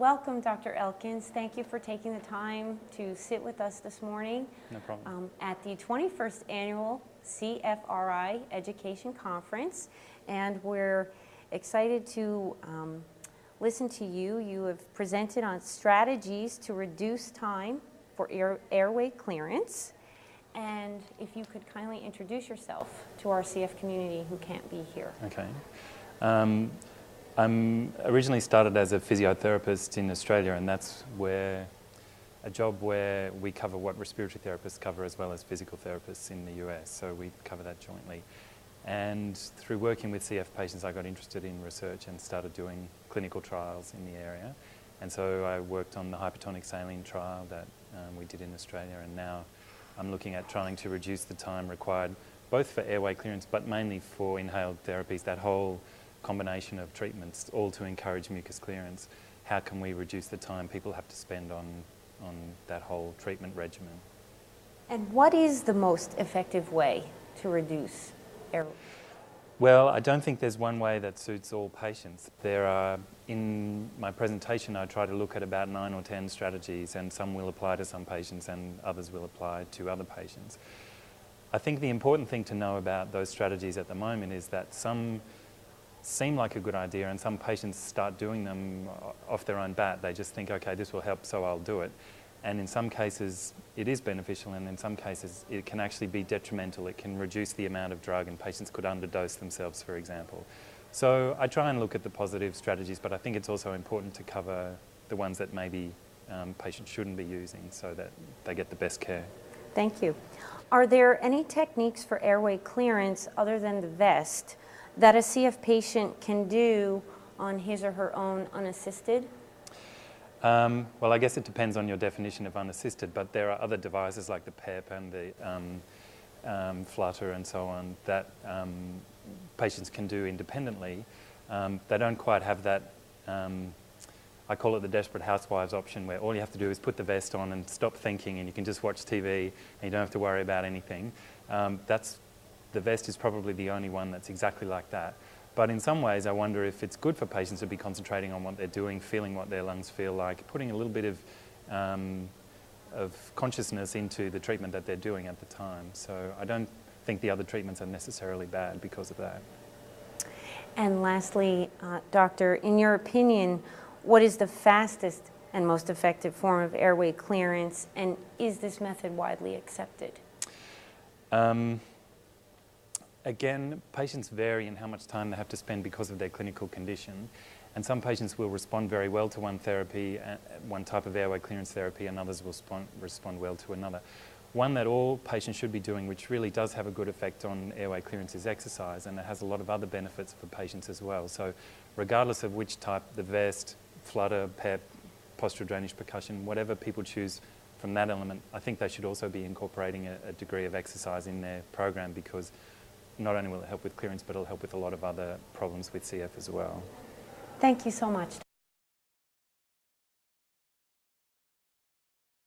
Welcome, Dr. Elkins. Thank you for taking the time to sit with us this morning. No problem. At the 21st Annual CFRI Education Conference. And we're excited to listen to you. You have presented on strategies to reduce time for airway clearance. And if you could kindly introduce yourself to our CF community who can't be here. Okay. I'm originally started as a physiotherapist in Australia, and that's where a job where we cover what respiratory therapists cover as well as physical therapists in the US, so we cover that jointly. And through working with CF patients, I got interested in research and started doing clinical trials in the area. And so I worked on the hypertonic saline trial that we did in Australia, and now I'm looking at trying to reduce the time required both for airway clearance but mainly for inhaled therapies, that whole combination of treatments, all to encourage mucus clearance. How can we reduce the time people have to spend on that whole treatment regimen? And what is the most effective way to reduce airway? Well, I don't think there's one way that suits all patients. There are, in my presentation, I try to look at about 9 or 10 strategies, and some will apply to some patients and others will apply to other patients. I think the important thing to know about those strategies at the moment is that some seem like a good idea and some patients start doing them off their own bat. They just think, okay, this will help, so I'll do it. And in some cases it is beneficial, and in some cases it can actually be detrimental. It can reduce the amount of drug and patients could underdose themselves, for example. So I try and look at the positive strategies, but I think it's also important to cover the ones that maybe patients shouldn't be using so that they get the best care. Thank you. Are there any techniques for airway clearance other than the vest that a CF patient can do on his or her own unassisted? Well, I guess it depends on your definition of unassisted, but there are other devices like the PEP and the flutter and so on that patients can do independently. They don't quite have that, I call it the desperate housewives option, where all you have to do is put the vest on and stop thinking, and you can just watch TV and you don't have to worry about anything. The vest is probably the only one that's exactly like that. But in some ways, I wonder if it's good for patients to be concentrating on what they're doing, feeling what their lungs feel like, putting a little bit of consciousness into the treatment that they're doing at the time. So I don't think the other treatments are necessarily bad because of that. And lastly, doctor, in your opinion, what is the fastest and most effective form of airway clearance, and is this method widely accepted? Again, patients vary in how much time they have to spend because of their clinical condition, and some patients will respond very well to one therapy, one type of airway clearance therapy, and others will respond well to another. One that all patients should be doing, which really does have a good effect on airway clearance, is exercise, and it has a lot of other benefits for patients as well. So regardless of which type, the vest, flutter, PEP, postural drainage percussion, whatever people choose from that element, I think they should also be incorporating a degree of exercise in their program, because not only will it help with clearance, but it'll help with a lot of other problems with CF as well. Thank you so much,